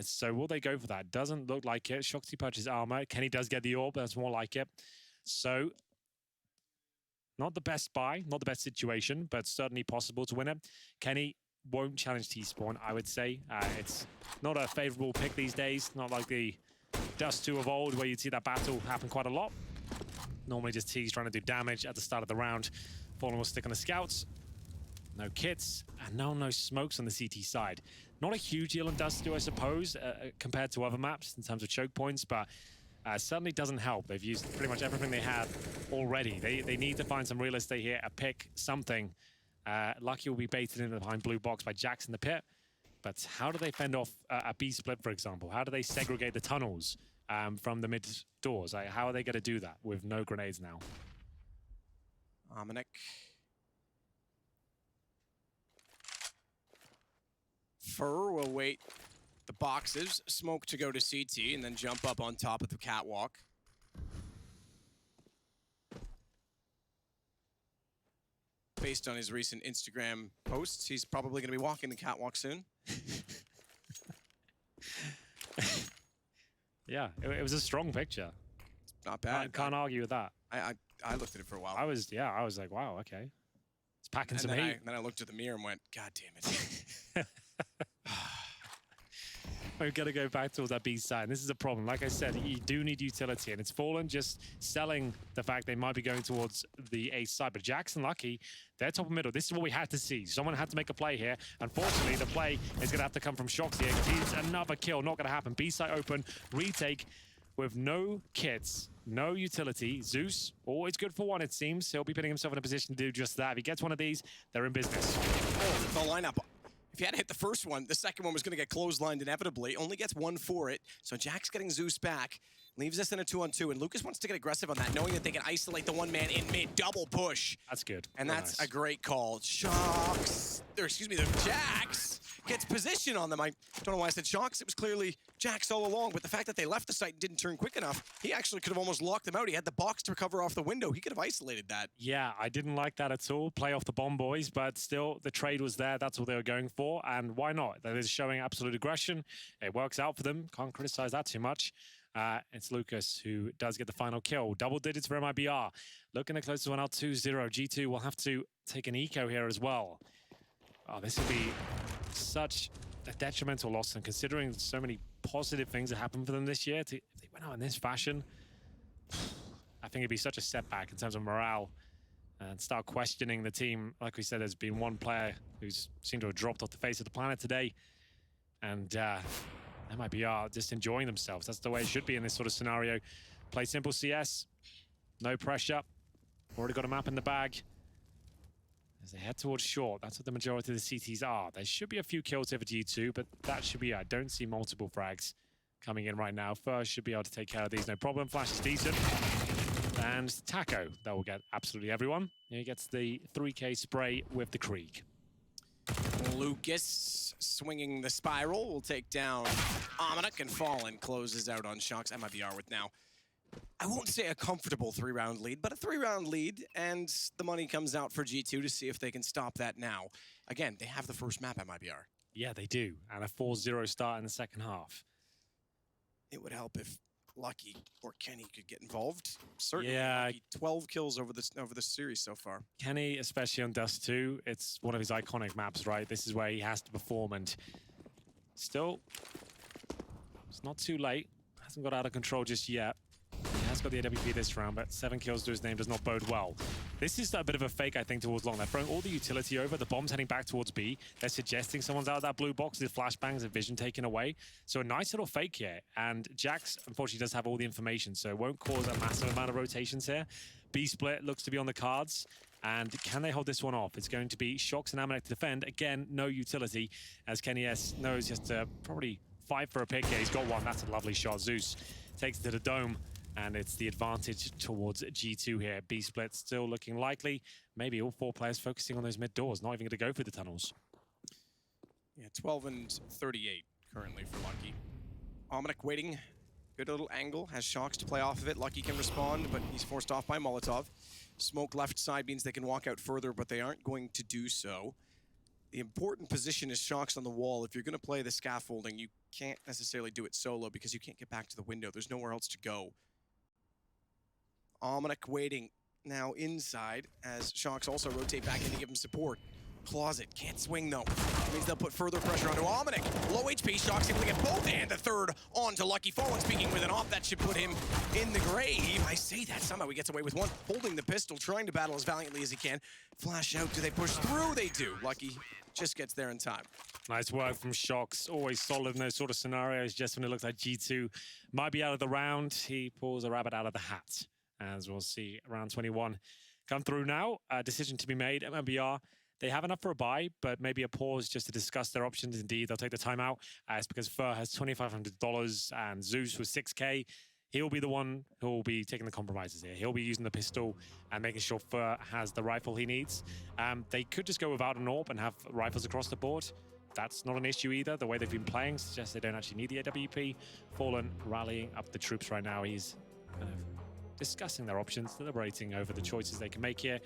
So will they go for that? Doesn't look like it. Shoxy purchases armor. Kenny does get the orb. That's more like it. So not the best buy, not the best situation, but certainly possible to win it. Kenny won't challenge T-spawn, I would say. It's not a favorable pick these days. Not like the Dust2 of old, where you'd see that battle happen quite a lot. Normally just T's trying to do damage at the start of the round. Fallen will stick on the scouts. No kits, and no smokes on the CT side. Not a huge deal on Dust2, I suppose, compared to other maps in terms of choke points, but certainly doesn't help. They've used pretty much everything they have already. They need to find some real estate here, a pick, something. Lucky will be baited in behind blue box by Jax in the pit. But how do they fend off a B split, for example? How do they segregate the tunnels from the mid doors? How are they going to do that with no grenades now? Amanek. Fur will wait the boxes, smoke to go to CT, and then jump up on top of the catwalk. Based on his recent Instagram posts, he's probably going to be walking the catwalk soon. Yeah, it was a strong picture. Not bad. Can't argue with that. I looked at it for a while. I was like, wow, okay. It's packing some heat. Then I looked at the mirror and went, God damn it. We've got to go back towards that B side. And this is a problem. Like I said, you do need utility, and it's Fallen just selling the fact they might be going towards the A side. But Jackson, Lucky, they're top of middle. This is what we had to see. Someone had to make a play here. Unfortunately, the play is going to have to come from Shoxy. He's another kill. Not going to happen. B side open. Retake with no kits, no utility. Zeus, always good for one, it seems. He'll be putting himself in a position to do just that. If he gets one of these, they're in business. Oh, the lineup. If he had hit the first one, the second one was going to get clotheslined inevitably. Only gets 1 for it. So Jack's getting Zeus back. Leaves us in a 2-on-2. And Lucas wants to get aggressive on that, knowing that they can isolate the one man in mid. Double push. That's good. And that's a great call. Shox, or excuse me, the Jax gets position on them. I don't know why I said Shox. It was clearly Jax all along. But the fact that they left the site and didn't turn quick enough, he actually could have almost locked them out. He had the box to recover off the window. He could have isolated that. Yeah, I didn't like that at all. Play off the bomb boys, but still the trade was there. That's what they were going for. And why not? That is showing absolute aggression. It works out for them. Can't criticize that too much. It's Lucas who does get the final kill. Double digits for MIBR. Looking to close this one out 2-0. G2 will have to take an eco here as well. Oh, this would be such a detrimental loss, and considering so many positive things that happened for them this year, if they went out in this fashion, I think it'd be such a setback in terms of morale and start questioning the team. Like we said, there's been one player who's seemed to have dropped off the face of the planet today. And MIBR just enjoying themselves. That's the way it should be in this sort of scenario. Play simple CS, no pressure. Already got a map in the bag. As they head towards short, that's what the majority of the CTs are. There should be a few kills here for G2, but that should be it. I don't see multiple frags coming in right now. First should be able to take care of these, no problem. Flash is decent. And Taco, that will get absolutely everyone. He gets the 3K spray with the Krieg. Lucas swinging the spiral will take down Omnic, and Fallen closes out on Shox. MIBR with now, I won't say a comfortable 3-round lead, but a 3-round lead, and the money comes out for G2 to see if they can stop that now. Again, they have the first map, MIBR. Yeah, they do, and a 4-0 start in the second half. It would help if Lucky or Kenny could get involved. Certainly, Yeah. Lucky, 12 kills over this series so far. Kenny, especially on Dust2, it's one of his iconic maps, right? This is where he has to perform, and still, it's not too late. Hasn't got out of control just yet. He has got the AWP this round, but 7 kills to his name does not bode well. This is a bit of a fake, I think, towards long. They're throwing all the utility over. The bomb's heading back towards B. They're suggesting someone's out of that blue box. There's flashbangs and vision taken away. So a nice little fake here. And Jax, unfortunately, does have all the information, so it won't cause a massive amount of rotations here. B split looks to be on the cards. And can they hold this one off? It's going to be Shox and Amanek to defend. Again, no utility, as Kenny S knows he has to probably fight for a pick here. He's got one. That's a lovely shot. Zeus takes it to the dome. And it's the advantage towards G2 here. B split still looking likely. Maybe all 4 players focusing on those mid doors, not even going to go through the tunnels. Yeah, 12 and 38 currently for Lucky. Omnic waiting. Good little angle. Has Shox to play off of it. Lucky can respond, but he's forced off by Molotov. Smoke left side means they can walk out further, but they aren't going to do so. The important position is Shox on the wall. If you're going to play the scaffolding, you can't necessarily do it solo because you can't get back to the window. There's nowhere else to go. Omnic waiting now inside as Shox also rotate back in to give him support. Closet can't swing though. That means they'll put further pressure onto Omnic. Low HP, Shox able to get both and the third onto Lucky. Fallen speaking with an off. That should put him in the grave. I say that somehow he gets away with one. Holding the pistol, trying to battle as valiantly as he can. Flash out, do they push through? They do. Lucky just gets there in time. Nice work from Shox. Always solid in those sort of scenarios. Just when it looks like G2 might be out of the round, he pulls a rabbit out of the hat. As we'll see round 21 come through now. A decision to be made. MIBR, they have enough for a buy, but maybe a pause just to discuss their options. Indeed, they'll take the timeout. It's because Fur has $2,500 and Zeus with 6K. He'll be the one who will be taking the compromises here. He'll be using the pistol and making sure Fur has the rifle he needs. They could just go without an AWP and have rifles across the board. That's not an issue either. The way they've been playing suggests they don't actually need the AWP. Fallen rallying up the troops right now. He's kind of discussing their options, deliberating over the choices they can make here.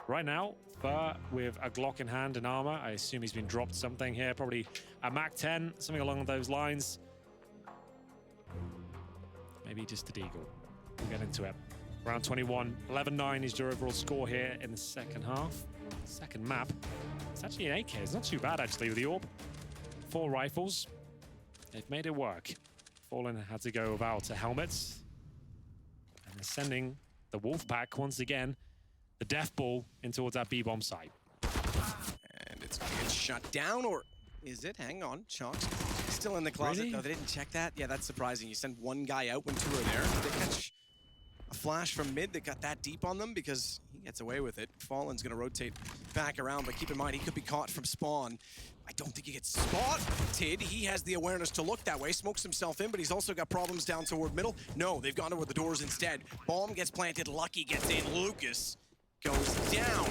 Right now, Fur with a Glock in hand and armor. I assume he's been dropped something here, probably a MAC-10, something along those lines. Maybe just a Deagle. We'll get into it. Round 21, 11-9 is your overall score here in the second half. Second map. It's actually an AK. It's not too bad, actually, with the AWP. 4 rifles. They've made it work. Fallen had to go without helmets. And sending the Wolfpack once again, the death ball in towards that B-bomb site. And it's going to get shut down, or is it? Hang on, Shox still in the closet. Really? No, they didn't check that. Yeah, that's surprising. You send one guy out when 2 are there. Did they catch a flash from mid that got that deep on them? Because he gets away with it. Fallen's going to rotate back around, but keep in mind, he could be caught from spawn. I don't think he gets spotted. He has the awareness to look that way, smokes himself in, but he's also got problems down toward middle. No, they've gone toward the doors instead. Bomb gets planted, Lucky gets in, Lucas goes down.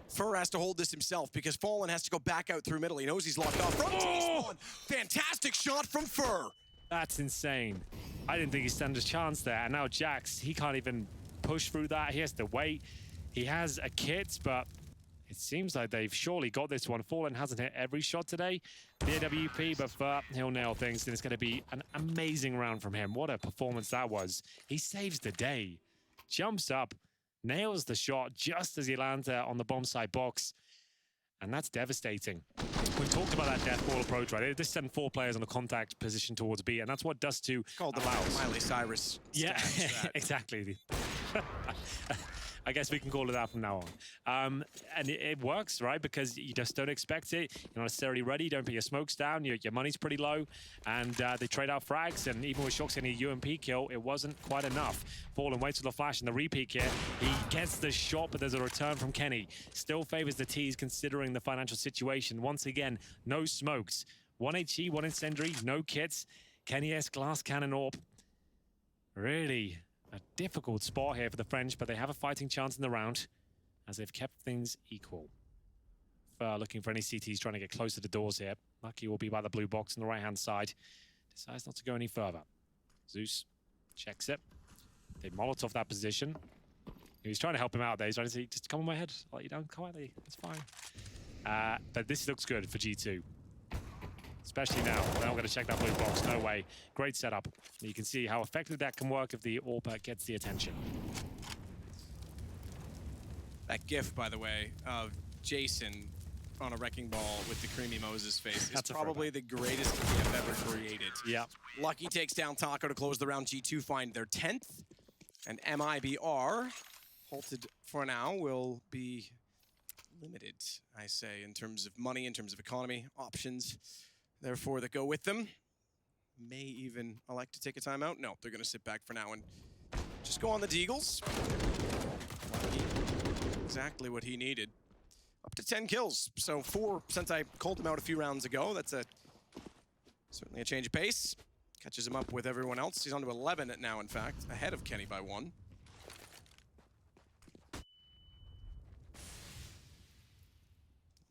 Fur has to hold this himself because Fallen has to go back out through middle. He knows he's locked off from T-spawn. Fantastic shot from Fur. That's insane. I didn't think he stood a chance there. And now Jax, he can't even push through that. He has to wait. He has a kit, but it seems like they've surely got this one. Fallen hasn't hit every shot today. The AWP, but Fur, he'll nail things. And it's going to be an amazing round from him. What a performance that was. He saves the day. Jumps up, nails the shot just as he lands there on the bomb side box. And that's devastating. We talked about that death ball approach, right? They just send 4 players on a contact position towards B, and that's what Dust2 called the allows. Miley Cyrus. Yeah, exactly. I guess we can call it that from now on. And it works, right? Because you just don't expect it. You're not necessarily ready. You don't put your smokes down. Your money's pretty low. And they trade out frags. And even with Shox getting a UMP kill, it wasn't quite enough. Fallen waits for the flash and the repeat here. He gets the shot, but there's a return from Kenny. Still favors the T's considering the financial situation. Once again, no smokes. 1 HE, 1 incendiary, no kits. Kenny S, glass cannon AWP. Really a difficult spot here for the French, but they have a fighting chance in the round as they've kept things equal. Looking for any CTs trying to get close to the doors here. Lucky will be by the blue box on the right-hand side. Decides not to go any further. Zeus checks it. They Molotov that position. He was trying to help him out there. He's trying to say, just come on my head. I'll let you down quietly. It's fine. But this looks good for G2. Especially now. Now we're going to check that blue box. No way. Great setup. You can see how effective that can work if the AWP gets the attention. That gif, by the way, of Jason on a wrecking ball with the creamy Moses face is probably the greatest gif ever created. Yeah. Lucky takes down Taco to close the round. G2 find their 10th. And MIBR, halted for now, will be limited, I say, in terms of money, in terms of economy, options, therefore, that go with them. May even elect to take a timeout. No, they're going to sit back for now and just go on the Deagles. Exactly what he needed. Up to 10 kills. So 4 since I called him out a few rounds ago. That's certainly a change of pace. Catches him up with everyone else. He's on to 11 now, in fact, ahead of Kenny by 1.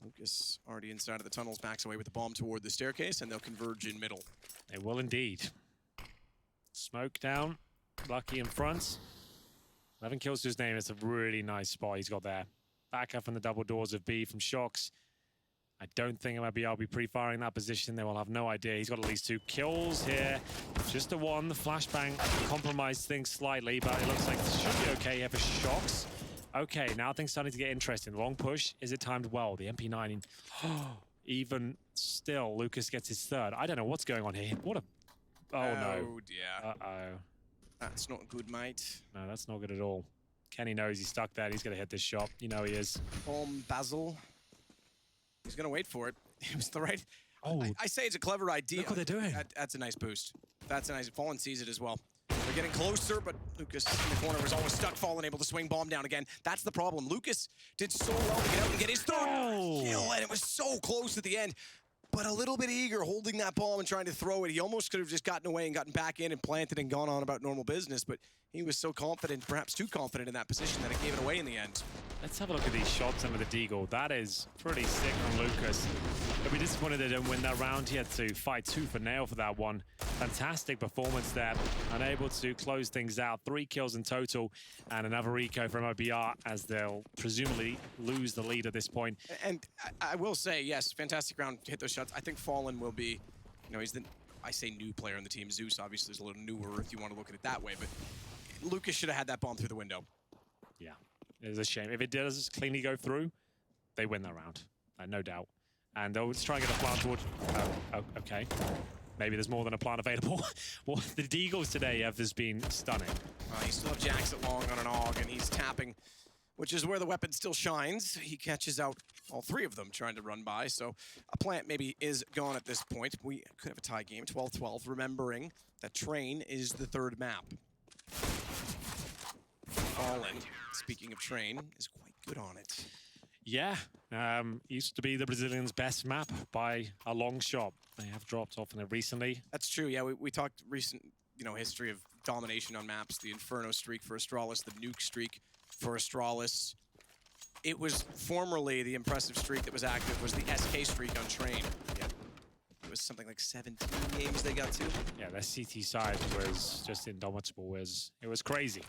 Lucas already inside of the tunnels, backs away with the bomb toward the staircase, and they'll converge in middle. They will indeed. Smoke down. Lucky in front. 11 kills to his name. It's a really nice spot he's got there. Back up from the double doors of B from Shox. I don't think MIBR will be pre-firing that position. They will have no idea. He's got at least 2 kills here. Just a 1. The flashbang compromised things slightly, but it looks like it should be okay here for Shox. Okay, now things starting to get interesting. Long push. Is it timed well? The MP9. Even still, Lucas gets his 3rd. I don't know what's going on here. What a... Oh, no. Oh, dear. Uh-oh. That's not good, mate. No, that's not good at all. Kenny knows he's stuck there. He's going to hit this shot. You know he is. Basil. He's going to wait for it. It was the right... Oh. I say it's a clever idea. Look what they're doing. That's a nice boost. That's a nice... Fallen sees it as well. They're getting closer, but Lucas in the corner was always stuck. Fallen able to swing bomb down again. That's the problem. Lucas did so well to get out and get his 3rd kill, and it was so close at the end. But a little bit eager, holding that bomb and trying to throw it. He almost could have just gotten away and gotten back in and planted and gone on about normal business, but he was so confident, perhaps too confident in that position, that it gave it away in the end. Let's have a look at these shots under the Deagle. That is pretty sick from Lucas. I'd be disappointed they didn't win that round. He had to fight tooth and nail for that one. Fantastic performance there. Unable to close things out. 3 kills in total, and another eco from MIBR as they'll presumably lose the lead at this point. And I will say, yes, fantastic round, hit those shots. I think Fallen will be, you know, he's the, I say new player on the team. Zeus obviously is a little newer if you want to look at it that way, but Lucas should have had that bomb through the window. Yeah, it is a shame. If it does cleanly go through, they win that round, no doubt. And they'll just try and get a plant towards... okay. Maybe there's more than a plant available. Well, the Deagles today have just been stunning. You still have Jax at long on an AUG, and he's tapping, which is where the weapon still shines. He catches out all 3 of them trying to run by, so a plant maybe is gone at this point. We could have a tie game, 12-12, remembering that Train is the 3rd map. Fallen, speaking of Train, is quite good on it. Yeah, used to be the Brazilians' best map by a long shot. They have dropped off in it recently. That's true, yeah, we talked recent, you know, history of domination on maps, the Inferno streak for Astralis, the Nuke streak for Astralis. It was formerly the impressive streak that was active was the SK streak on Train. Yeah. It was something like 17 games they got to. Yeah, their CT side was just indomitable. It was crazy.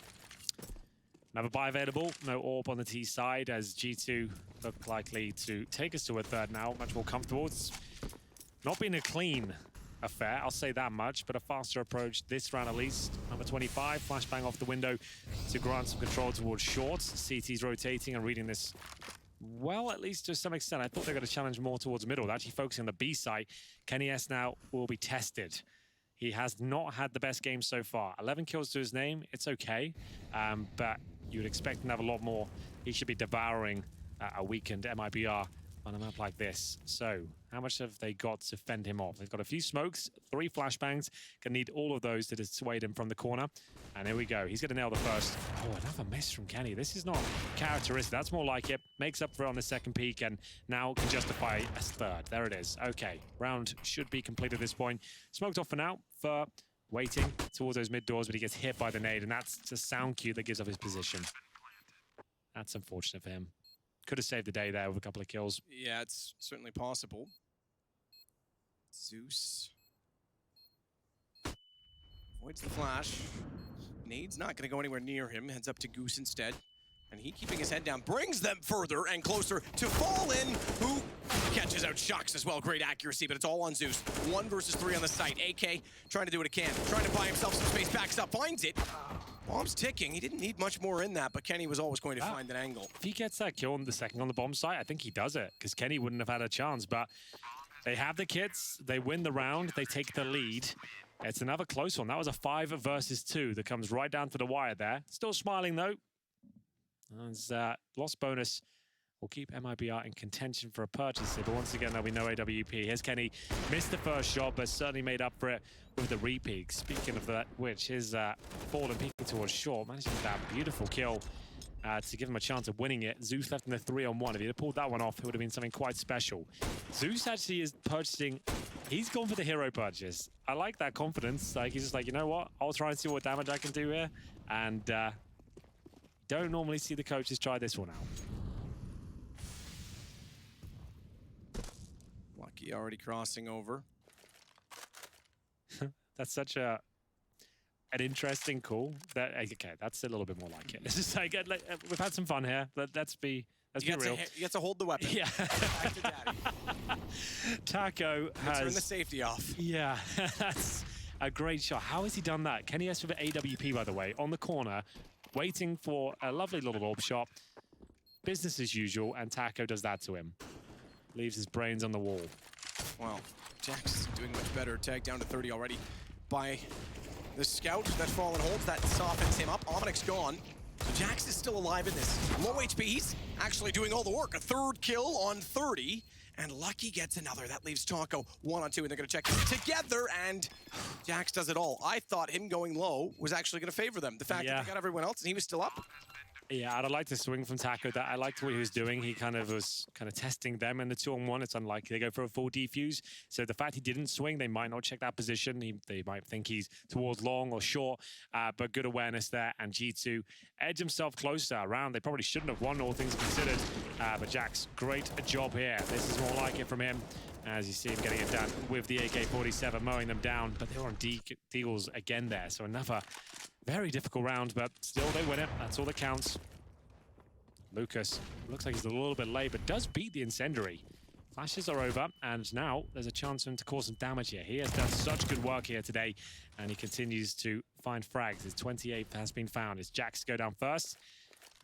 Another buy available, no AWP on the T side as G2 look likely to take us to a 3rd now, much more comfortable. It's not been a clean affair, I'll say that much, but a faster approach this round at least. Number 25, flashbang off the window to grant some control towards shorts. CT's rotating and reading this well, at least to some extent. I thought they were going to challenge more towards middle. They're actually focusing on the B side. Kenny S now will be tested. He has not had the best game so far. 11 kills to his name, it's okay. But you would expect him to have a lot more. He should be devouring a weakened MIBR on a map like this. So, how much have they got to fend him off? They've got a few smokes, 3 flashbangs. Gonna need all of those to dissuade him from the corner. And here we go. He's gonna nail the first. Oh, another miss from Kenny. This is not characteristic. That's more like it. Makes up for it on the second peak and now can justify a third. There it is. Okay, round should be complete at this point. Smoked off for now for waiting towards those mid doors, but he gets hit by the nade, and that's the sound cue that gives up his position. That's unfortunate for him. Could have saved the day there with a couple of kills. Yeah, it's certainly possible. Zeus avoids the flash. Nade's not going to go anywhere near him. Heads up to Goose instead. And he, keeping his head down, brings them further and closer to Fallen, who catches out Shux as well. Great accuracy, but it's all on Zeus. 1 versus 3 on the site. AK trying to do what he can. Trying to buy himself some space, backs up, finds it. Bomb's ticking. He didn't need much more in that, but Kenny was always going to find an angle. If he gets that kill on the second on the bomb site, I think he does it, because Kenny wouldn't have had a chance. But they have the kits, they win the round, they take the lead. It's another close one. That was a 5 versus 2 that comes right down to the wire there. Still smiling, though. As lost bonus will keep MIBR in contention for a purchase here, but once again, there'll be no AWP. Here's Kenny. Missed the first shot, but certainly made up for it with the re-peek. Speaking of that, which is Fallen peeking towards short, managing that beautiful kill to give him a chance of winning it. Zeus left in the 3-on-1. If he had pulled that one off, it would have been something quite special. Zeus actually is purchasing. He's gone for the hero purchase. I like that confidence. Like, he's just like, you know what? I'll try and see what damage I can do here. And don't normally see the coaches try this one out. Lucky already crossing over. That's such an interesting call. That okay, that's a little bit more like it. It's just like we've had some fun here. Let's be real. You get to hold the weapon. Yeah. Back to daddy. Taco has turned the safety off. Yeah, that's a great shot. How has he done that? Kenny has with an AWP, by the way, on the corner, waiting for a lovely little orb shot. Business as usual, and Taco does that to him. Leaves his brains on the wall. Well, Jax doing much better. Tag down to 30 already by the scout that Fallen holds. That softens him up. Ominic's gone. So Jax is still alive in this. Low HP. He's actually doing all the work. A 3rd kill on 30. And Lucky gets another. That leaves Taco 1-on-2, and they're going to check together, and Jax does it all. I thought him going low was actually going to favor them. The fact that they got everyone else and he was still up. Yeah, I'd like to swing from Taco. That I liked what he was doing. He was testing them in the 2-on-1. It's unlikely they go for a full defuse. So the fact he didn't swing, they might not check that position. They might think he's towards long or short, but good awareness there. And G2 edge himself closer around. They probably shouldn't have won, all things considered. But Jax, great job here. This is more like it from him. As you see him getting it done with the AK-47, mowing them down. But they were on deagles again there. So another very difficult round, but still they win it. That's all that counts. Lucas looks like he's a little bit late, but does beat the incendiary. Flashes are over, and now there's a chance for him to cause some damage here. He has done such good work here today, and he continues to find frags. His 28th has been found. It's Jax to go down first,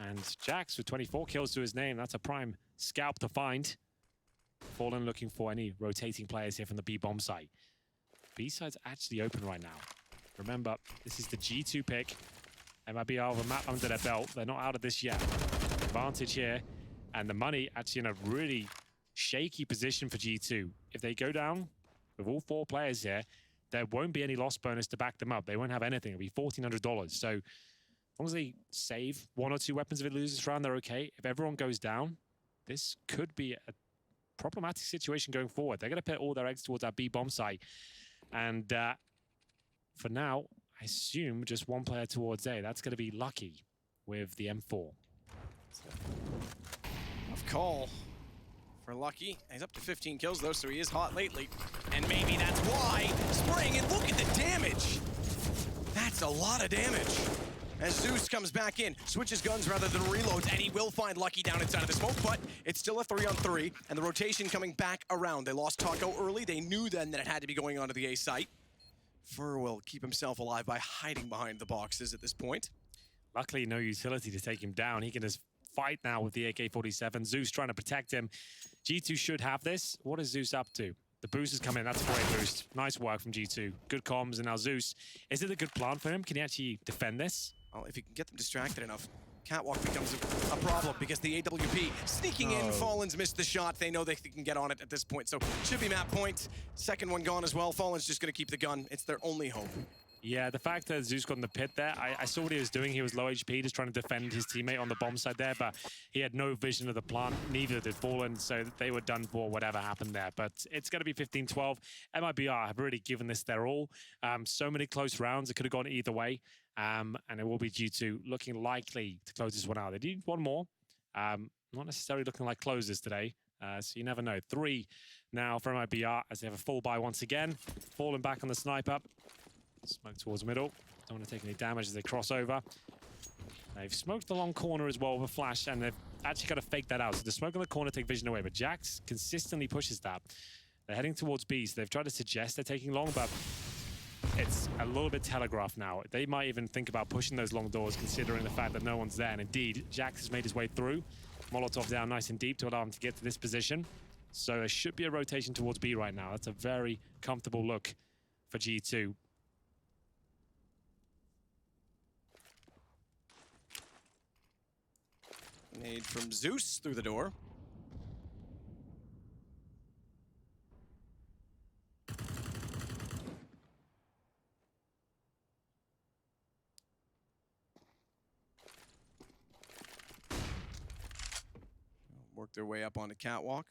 and Jax with 24 kills to his name. That's a prime scalp to find. Fallen looking for any rotating players here from the B-bomb site. B-side's actually open right now. Remember, this is the G2 pick. MIBR have a map under their belt. They're not out of this yet. Advantage here. And the money actually in a really shaky position for G2. If they go down with all 4 players here, there won't be any loss bonus to back them up. They won't have anything. It'll be $1,400. So as long as they save 1 or 2 weapons if it loses this round, they're okay. If everyone goes down, this could be a problematic situation going forward. They're going to put all their eggs towards that B-bomb site. And for now, I assume just 1 player towards A. That's going to be Lucky with the M4. Tough call for Lucky. He's up to 15 kills, though, so he is hot lately. And maybe that's why. Spraying, and look at the damage. That's a lot of damage. As Zeus comes back in, switches guns rather than reloads, and he will find Lucky down inside of the smoke, but it's still a 3-on-3, and the rotation coming back around. They lost Taco early. They knew then that it had to be going onto the A site. Fur will keep himself alive by hiding behind the boxes at this point. Luckily, no utility to take him down. He can just fight now with the AK-47. Zeus trying to protect him. G2 should have this. What is Zeus up to? The boost has come in. That's a great boost. Nice work from G2. Good comms. And now Zeus, is it a good plan for him? Can he actually defend this? Well, if he can get them distracted enough. Catwalk becomes a problem because the AWP sneaking in. Fallen's missed the shot. They know they can get on it at this point, so should be map point. Second one gone as well. Fallen's just going to keep the gun. It's their only hope. Yeah, the fact that Zeus got in the pit there, I saw what he was doing. He was low HP, just trying to defend his teammate on the bomb side there, but he had no vision of the plant. Neither did Fallen, so they were done for whatever happened there. But it's going to be 15-12. MIBR have really given this their all. So many close rounds. It could have gone either way. And it will be G2 looking likely to close this one out. They need one more. Not necessarily looking like closers today. So you never know. 3 now for MIBR as they have a full buy once again. Fallen back on the sniper. Smoke towards middle. Don't want to take any damage as they cross over. They've smoked the long corner as well with a flash, and they've actually got to fake that out. So the smoke on the corner take vision away, but Jax consistently pushes that. They're heading towards B, so they've tried to suggest they're taking long, but it's a little bit telegraphed now. They might even think about pushing those long doors, considering the fact that no one's there. And indeed, Jax has made his way through. Molotov down nice and deep to allow him to get to this position. So there should be a rotation towards B right now. That's a very comfortable look for G2. Nade from Zeus through the door. Work their way up onto Catwalk.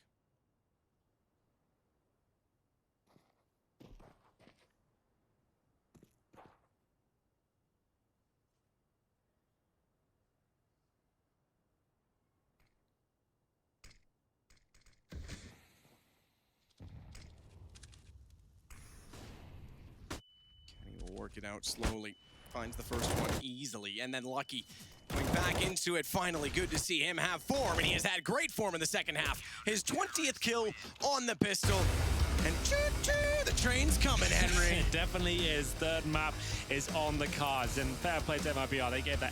Work it out slowly. Finds the first one easily, and then Lucky going back into it. Finally, good to see him have form, and he has had great form in the second half. His 20th kill on the pistol, and choo-choo, the train's coming, Henry. It definitely is. Third map is on the cards, and fair play to MIBR. They gave that